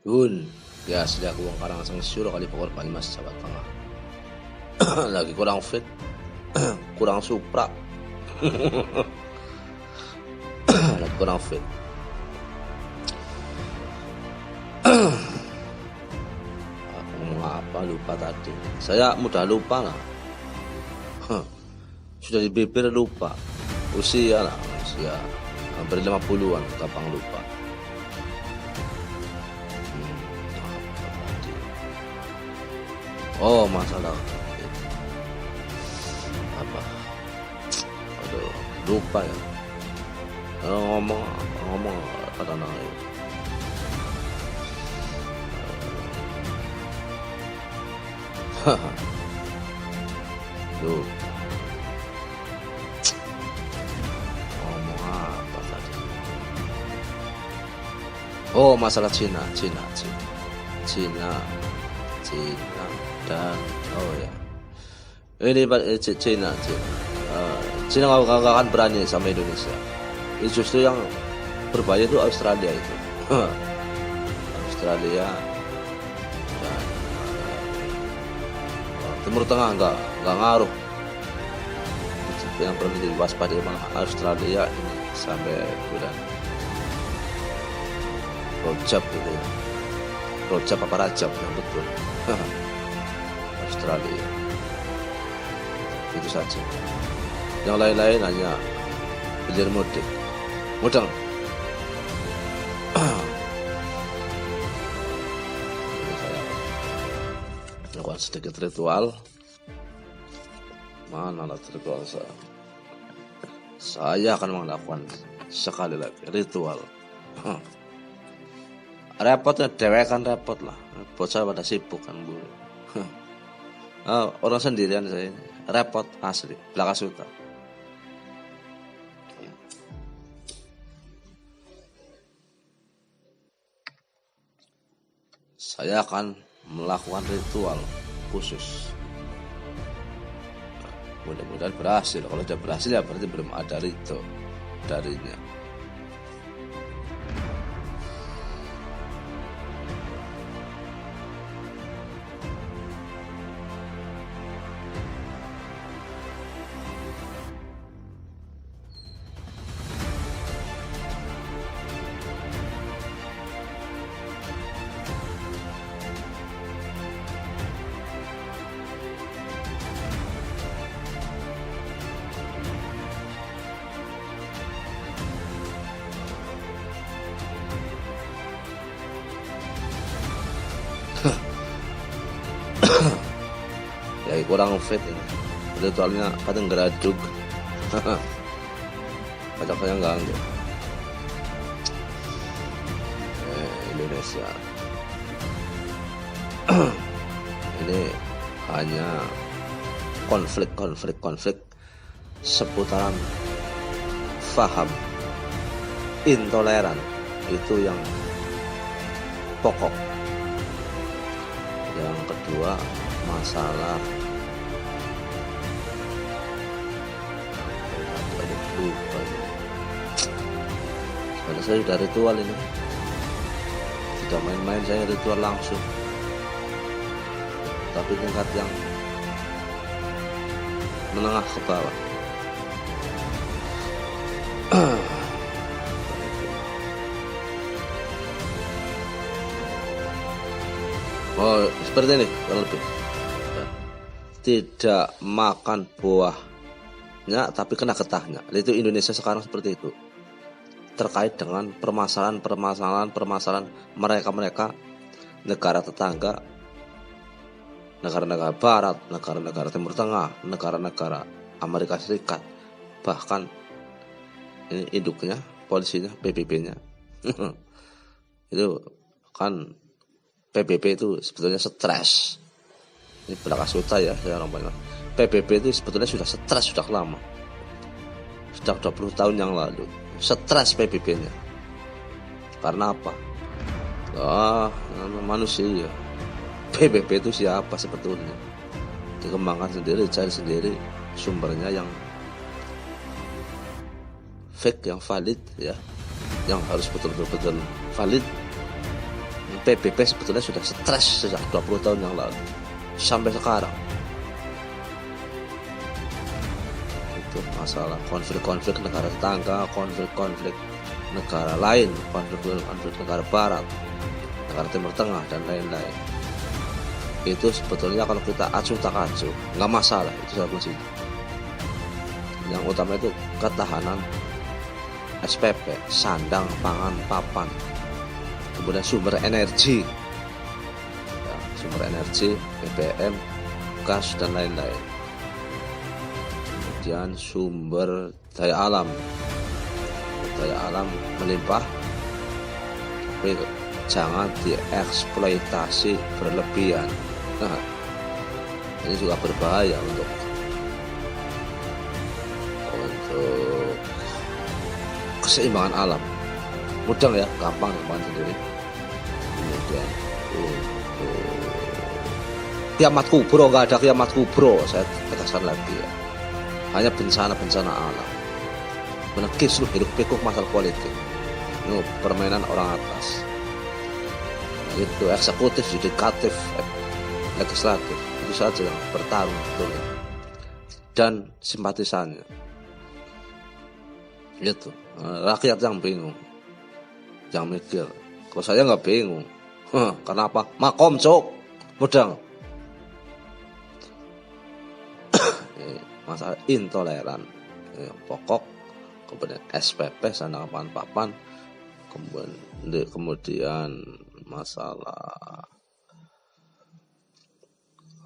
Yun, ya sila ko ang Karangasang Sur kali Pakor Palmas sa Tengah. Lagi kurang fit, kurang supra. Lagi kurang fit. Aku ngomong apa lupa tadi. Saya mudah lupa lah. Sudah di bibir lupa. Usia lah, usia hampir 50-an gampang lupa. Oh, masalah apa? Aduh, lupa ya. Ngomong kata nang Duh, ngomong apa tadi? Oh, masalah Cina dan oh ya. Ini Cina. Cina nggak akan berani sama Indonesia. Itu justru yang berbahaya itu Australia itu. Australia dan Timur Tengah nggak ngaruh. Yang perlu diwaspadai malah Australia ini sampai bulan Rojab gitu ya. Rojab apa Rajab yang betul. Australia itu saja. Yang lain-lain hanya hilir mudik mudeng. Ini saya lakukan sedikit ritual. Mana lah ritual saya akan melakukan sekali lagi ritual. Repotnya dewek kan repot lah. Bocah pada sibuk kan bu. Orang sendirian saya ini. Repot asli belaka suta. Saya akan melakukan ritual khusus. Mudah-mudahan berhasil. Kalau tidak berhasil ya berarti belum ada rito darinya. Ya kurang fit ini. Ritualnya kadang geraduk. Pajak saya enggak. Indonesia. Ini hanya konflik seputaran faham intoleran itu yang pokok. Yang kedua masalah lupa. Sebenarnya saya sudah ritual ini. Tidak main-main saya ritual langsung. Tapi tingkat yang menengah ke bawah. Oh, seperti ini kurang lebih. Tidak makan buahnya tapi kena getahnya. Itu Indonesia sekarang seperti itu. Terkait dengan permasalahan mereka negara tetangga, negara-negara barat, negara-negara Timur Tengah, negara-negara Amerika Serikat, bahkan ini induknya, polisinya, PBB-nya. Itu kan PBB itu sebetulnya stres. Ini belaka suta ya, saya orang banyak. PBB itu sebetulnya sudah stres sudah lama. Sudah 20 tahun yang lalu. Stres PBB-nya. Karena apa? Manusia. PBB itu siapa sebetulnya? Dikembangkan sendiri, cari sendiri sumbernya yang fake, yang valid ya. Yang harus betul-betul valid. PBB sebetulnya sudah stres sejak 20 tahun yang lalu sampai sekarang. Itu masalah konflik-konflik negara tetangga, konflik-konflik negara lain, konflik negara barat, negara Timur Tengah, dan lain-lain. Itu sebetulnya kalau kita acuh tak acuh nggak masalah, itu salah kuncinya. Yang utama itu ketahanan SPP, sandang, pangan, papan, kemudian sumber energi, ya, sumber energi, BBM, gas, dan lain-lain. Kemudian sumber daya alam melimpah, tapi jangan dieksploitasi berlebihan. Nah, ini juga berbahaya untuk keseimbangan alam. Mudeng ya, gampang sendiri. Kemudian kiamat kubro, nggak ada kiamat kubro, saya tegaskan lagi ya. Hanya bencana-bencana alam. Menekis lu hidup pikuk masalah politik. Ini permainan orang atas. Itu eksekutif, yudikatif, legislatif, itu saja yang bertarung sebetulnya. Dan simpatisannya. Itu rakyat yang bingung, yang mikir. Kalau saya nggak bingung, kenapa? Makom cok, mudeng. Masalah intoleran yang pokok, kemudian SPP, sandang pangan papan, kemudian masalah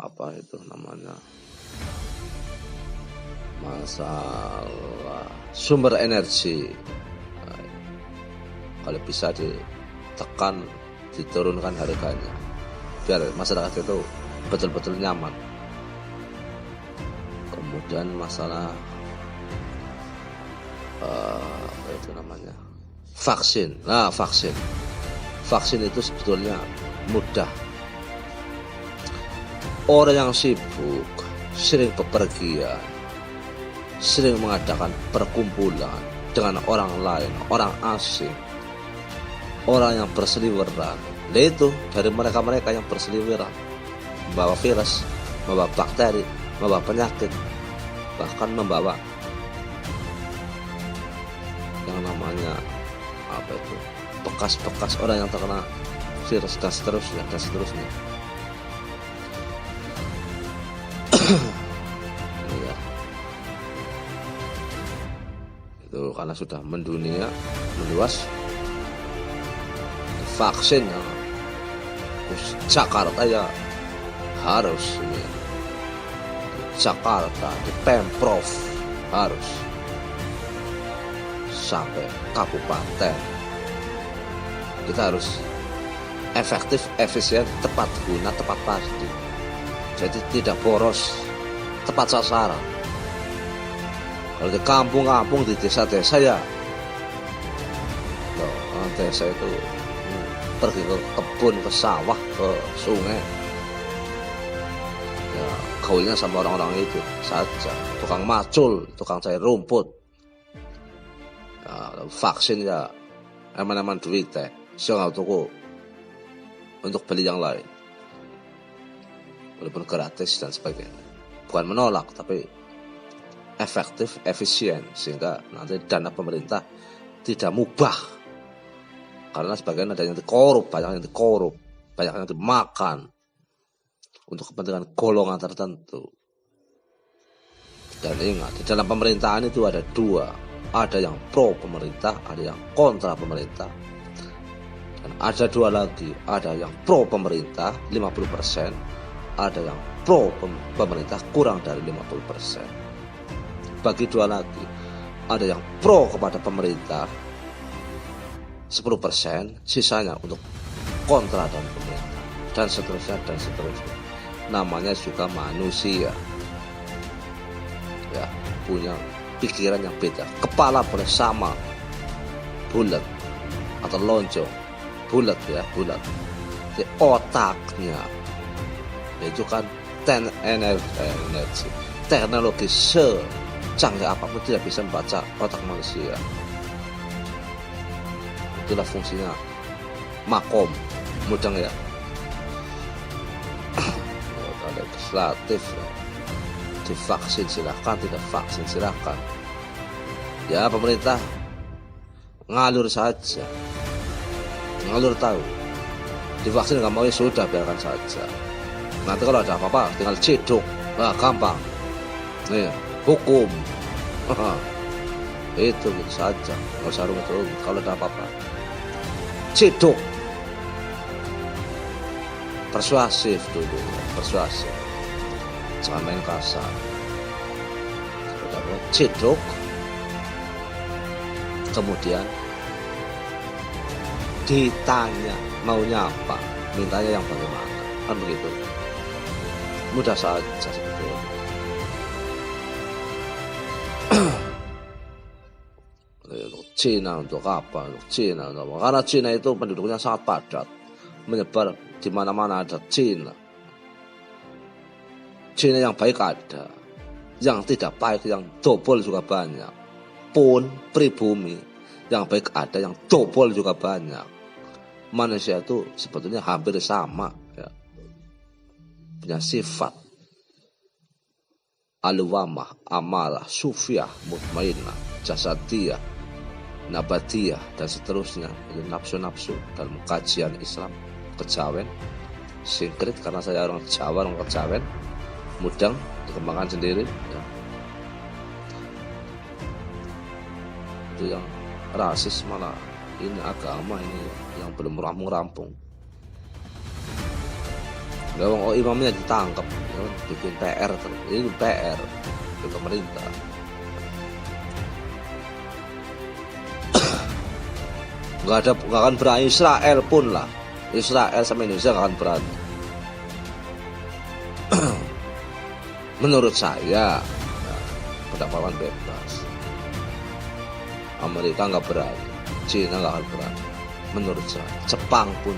apa itu namanya, masalah sumber energi. Kalau bisa ditekan, diturunkan harganya biar masyarakat itu betul-betul nyaman. Kemudian masalah apa itu namanya, vaksin. Nah, vaksin itu sebetulnya mudah. Orang yang sibuk, sering bepergian, sering mengadakan perkumpulan dengan orang lain, orang asing, orang yang berseliweran. Nah, itu dari mereka-mereka yang berseliweran, membawa virus, membawa bakteri, membawa penyakit, bahkan membawa yang namanya apa itu, bekas-bekas orang yang terkena virus dan seterusnya. Ya. Itu karena sudah mendunia, meluas. Vaksin ya, Jakarta ya harus ini. Jakarta di Pemprov harus sampai kabupaten. Kita harus efektif, efisien, tepat guna, tepat pasti. Jadi tidak boros, tepat sasaran. Kalau di kampung-kampung, di desa-desa ya, orang desa itu pergi ke kebun, ke sawah, ke sungai, ya gaulnya sama orang-orang itu saja. Tukang macul, tukang cair rumput, ya, vaksin ya eman-eman duit teh, siapa toko untuk beli yang lain, walaupun gratis dan sebagainya. Bukan menolak, tapi efektif, efisien, sehingga nanti dana pemerintah tidak mubah. Karena sebagian ada yang dikorup, banyak yang dimakan untuk kepentingan golongan tertentu. Dan ingat, di dalam pemerintahan itu ada dua, ada yang pro pemerintah, ada yang kontra pemerintah. Dan ada dua lagi, ada yang pro pemerintah 50%, ada yang pro pemerintah kurang dari 50%. Bagi dua lagi, ada yang pro kepada pemerintah 10%, sisanya untuk kontra dan pemerintah, dan seterusnya. Namanya juga manusia, ya, punya pikiran yang beda. Kepala boleh sama, bulat atau lonjong, bulat. Di otaknya itu kan energi, teknologi secanggih apapun tidak bisa membaca otak manusia. Itulah fungsinya makom, mudeng ya. Legislatif ya. Divaksin silahkan, tidak vaksin silahkan. Ya pemerintah ngalur saja, ngalur tahu. Divaksin nggak mau ya sudah, biarkan saja. Nanti kalau ada apa-apa tinggal cedok, nah gampang. Nih hukum. Itu gitu saja, nggak usah rumit-rumit. Kalau ada apa-apa cedok, persuasif dulu, persuasif, jangan main kasar. Udah cedok, kemudian ditanya maunya apa, mintanya yang bagaimana, kan begitu. Mudah saja sebetulnya. Cina untuk apa? Untuk Cina, karena Cina itu penduduknya sangat padat, menyebar di mana-mana ada Cina. Cina yang baik ada, yang tidak baik, yang dobol juga banyak. Pun pribumi yang baik ada, yang dobol juga banyak. Manusia itu sebetulnya hampir sama, ya. Punya sifat alwamah, amarah, sufiyah, mutmainah, jasadiyah, nabatiyah, dan seterusnya. Itu nafsu-nafsu dalam kajian Islam, kejawen, singkrit, karena saya orang Jawa, orang kejawen, mudeng, dikembangkan sendiri ya. Itu yang rasis malah ini agama ini yang belum rampung-rampung. Gawang imamnya ditangkap, ya, bikin PR terus. Ini PR ke pemerintah. Nggak akan berani. Israel pun lah, Israel sama Indonesia nggak akan berani. Menurut saya, ya, pendapatan bebas. Amerika nggak berani, Cina nggak akan berani. Menurut saya, Jepang pun,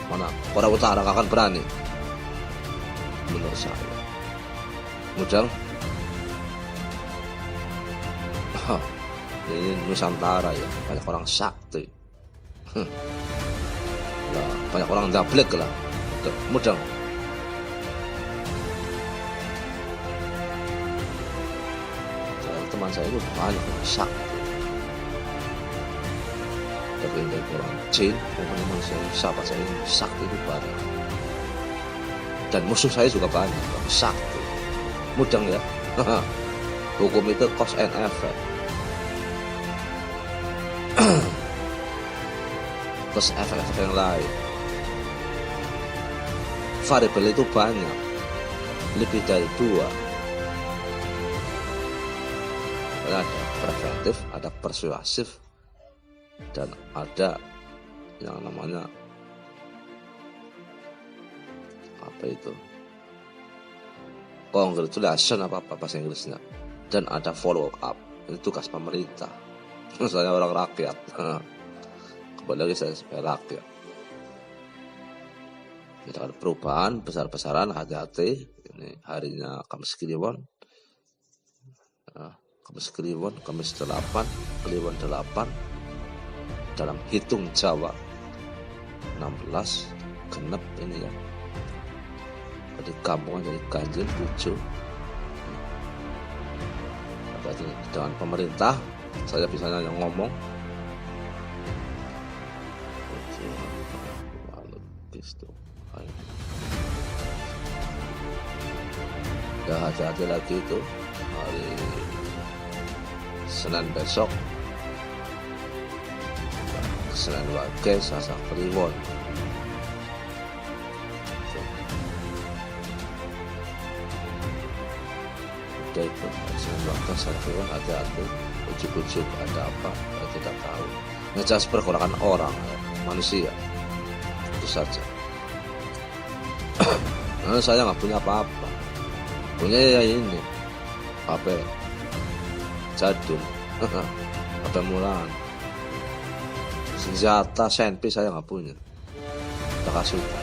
mana Korea Utara nggak akan berani. Menurut saya, mudeng. Ini Nusantara ya, banyak orang sakti. Nah, banyak orang dablek lah, mudeng. Teman saya itu banyak orang sakti. Tapi dari orang Jin, teman-teman saya, sahabat saya sakti itu banyak. Dan musuh saya juga banyak, orang sakti. Mudeng ya. Hukum itu cause and effect. Terus efek-efek yang lain, variabel itu banyak, lebih dari 2. Ada preventif, ada persuasif, dan ada yang namanya apa itu, congratulation apa bahasa Inggrisnya, dan ada follow up. Ini tugas pemerintah. Saya orang rakyat. Kembali lagi saya sebagai rakyat. Kita ada perubahan besar-besaran, hati-hati. Ini harinya Kamis Kliwon. Kamis Kliwon, Kamis 8, Kliwon 8. Dalam hitung Jawa 16 genep ini ya. Jadi kampung jadi ganjil 7. Hati-hati dengan pemerintah. Saya bisa hanya ngomong. Ya hati-hati lagi itu hari Senin besok. Senin Wage, Selasa Kliwon. Udah itu Senin Wage, Selasa Kliwon, hati-hati. Ujuk-ujuk ada apa, saya tidak tahu. Ngecas pergolakan orang, manusia, itu saja. Nah, saya nggak punya apa-apa, punya ya ini HP jadul, HP murahan, senjata senpi saya nggak punya. Tak suka.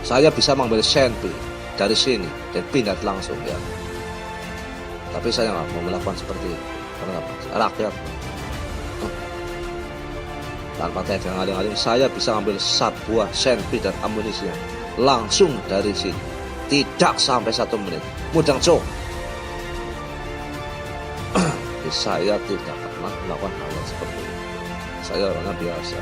Saya bisa mengambil senpi dari sini dan pindah langsung ya. Tapi saya nggak mau melakukan seperti itu. Kenapa? Rakyat. tanpa tega ngaling-ngaling, saya bisa ambil 1 buah senpi dan amunisinya langsung dari sini, tidak sampai 1 menit. Mudang cok. Saya tidak pernah melakukan hal seperti itu. Saya orangnya biasa.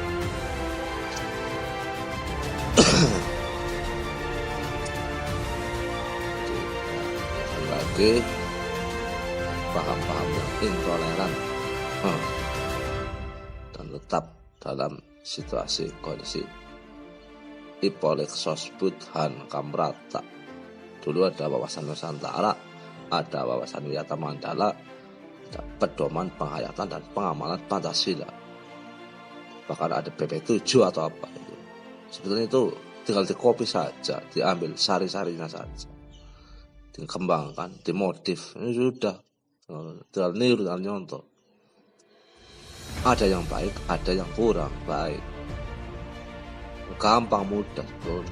Lagi paham-paham yang intoleran dan tetap dalam situasi kondisi Ipolik Sosbud Han Kamrata. Dulu ada wawasan Nusantara, ada wawasan Wiyata Mandala, ada pedoman penghayatan dan pengamalan Pancasila, bahkan ada PP7 atau apa itu. Sebetulnya itu tinggal dikopi saja, diambil sari-sarinya saja, dikembangkan, dimodif, ini sudah tinggal niru dan nyontoh. Ada yang baik, ada yang kurang baik, gampang mudah betul.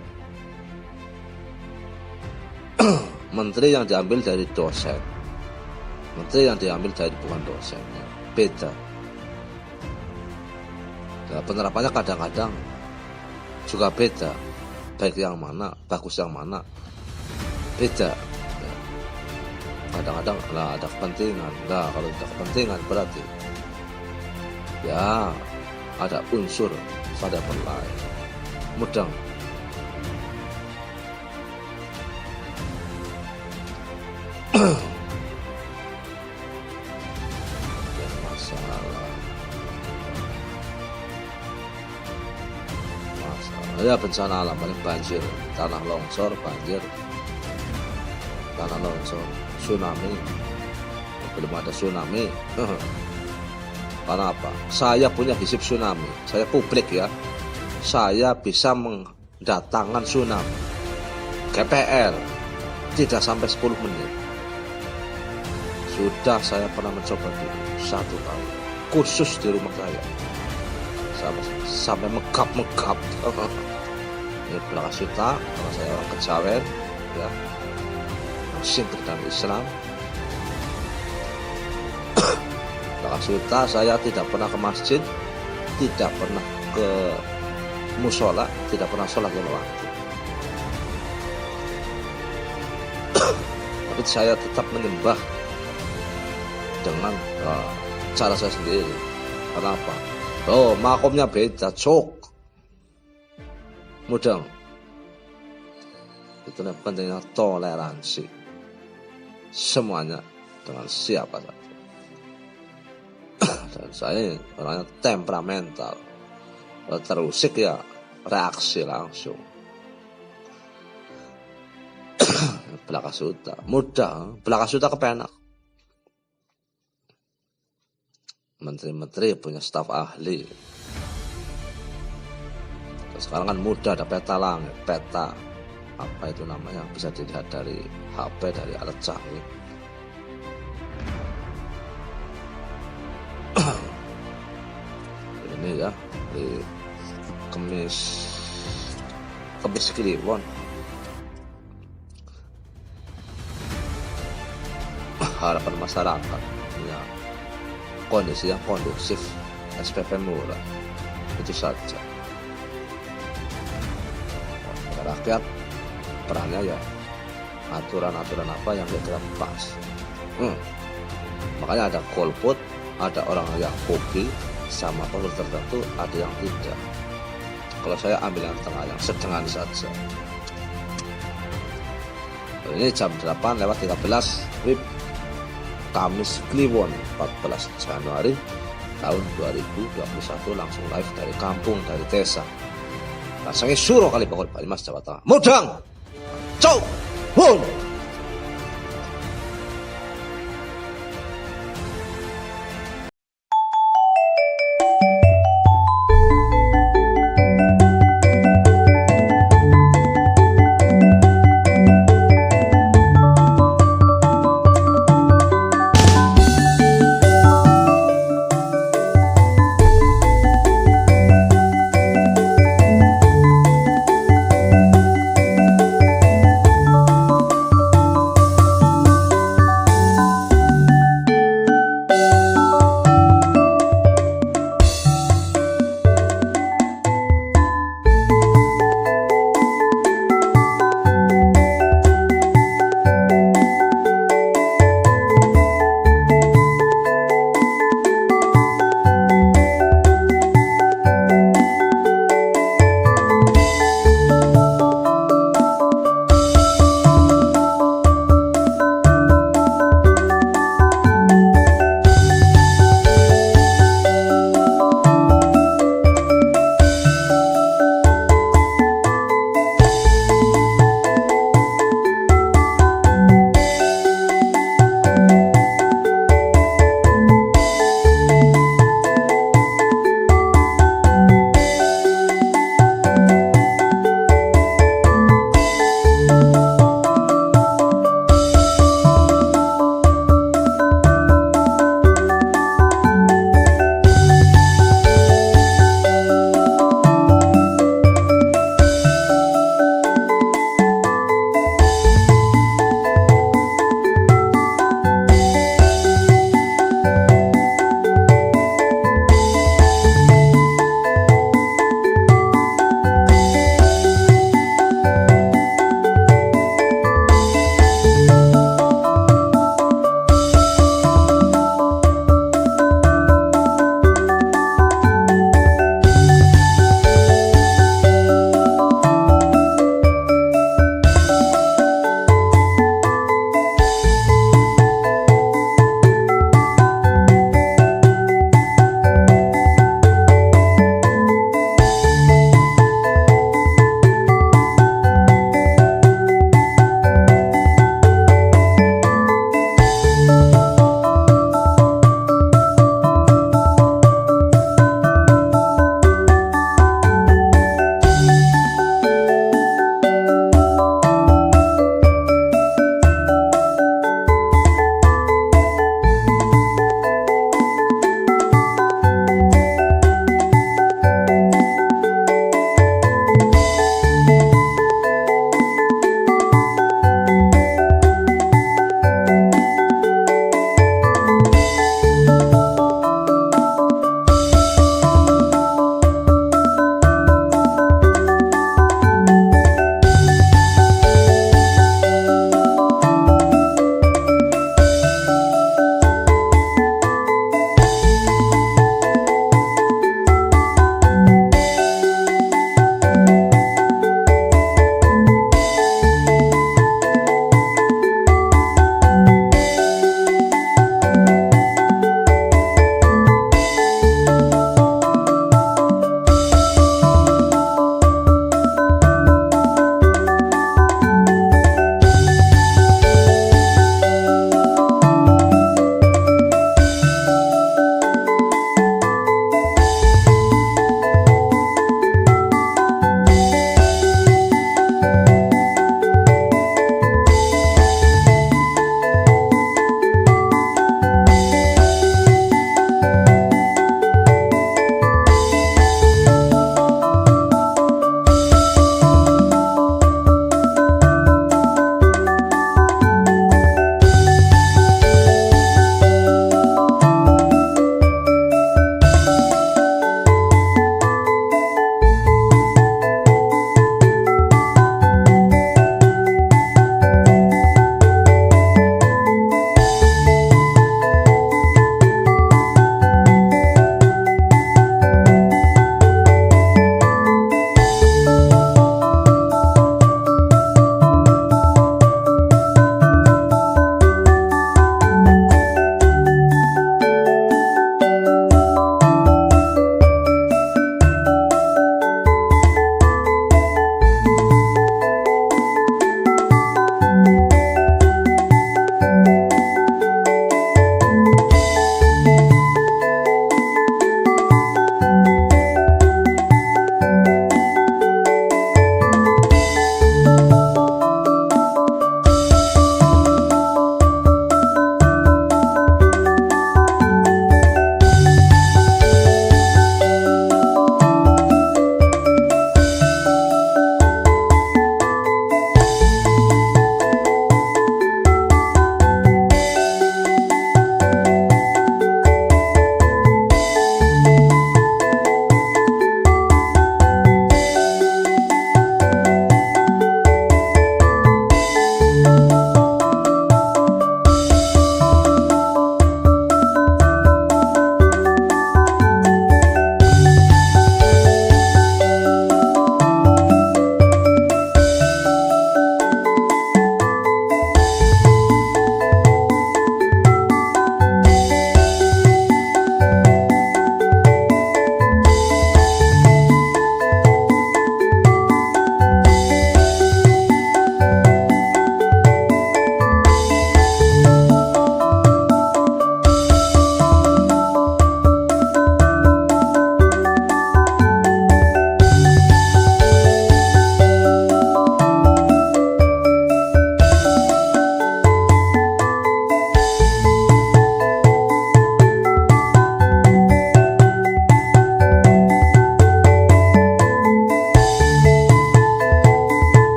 Menteri yang diambil dari dosen, menteri yang diambil dari bukan dosennya, beda. Ya, penerapannya kadang-kadang juga beda, baik yang mana, bagus yang mana, beda. Ya. Kadang-kadang lah ada kepentingan, nah kalau ada kepentingan berarti ya ada unsur pada lain. Mudang. Ya bencana alam paling banjir, tanah longsor, banjir, tanah longsor, tsunami. Belum ada tsunami. Karena apa? Saya punya hisip tsunami, saya publik ya. Saya bisa mendatangkan tsunami. KPR tidak sampai 10 menit. Sudah saya pernah mencoba dulu 1 kali, khusus di rumah saya. Sampai megap-megap. Ini Belakasuta, karena saya orang Kejawen, ya, Sintri dan Islam. Belakasuta saya tidak pernah ke masjid, tidak pernah ke musola, tidak pernah sholat lima waktu. Tapi saya tetap menyembah dengan cara saya sendiri. Kenapa? Oh, makomnya beda, cok. Mudang. Itu pentingnya toleransi. Semuanya dengan siapa saja. Dan saya orangnya temperamental. Kalau terusik ya reaksi langsung. Belakasuta, mudah. Belakasuta kepenak. Menteri-menteri punya staf ahli. Sekarang kan mudah, ada peta langit, peta apa itu namanya, bisa dilihat dari HP, dari alat canggih. Ini ya di Kemis Kliwon. Harapan masyarakat ya, kondisi yang kondusif, SPP murah, itu saja. Rakyat perannya ya aturan-aturan apa yang kira pas. Makanya ada golput, ada orang yang hobi sama produk tertentu, ada yang tidak. Kalau saya ambil yang tengah, yang sedengan saja. Ini jam 8:13 WIB Kamis Kliwon 14 Januari tahun 2021, langsung live dari kampung, dari desa. Rasanya suruh kali pokok Bali Mas Jawa Tengah. Mudang. Cok. Won.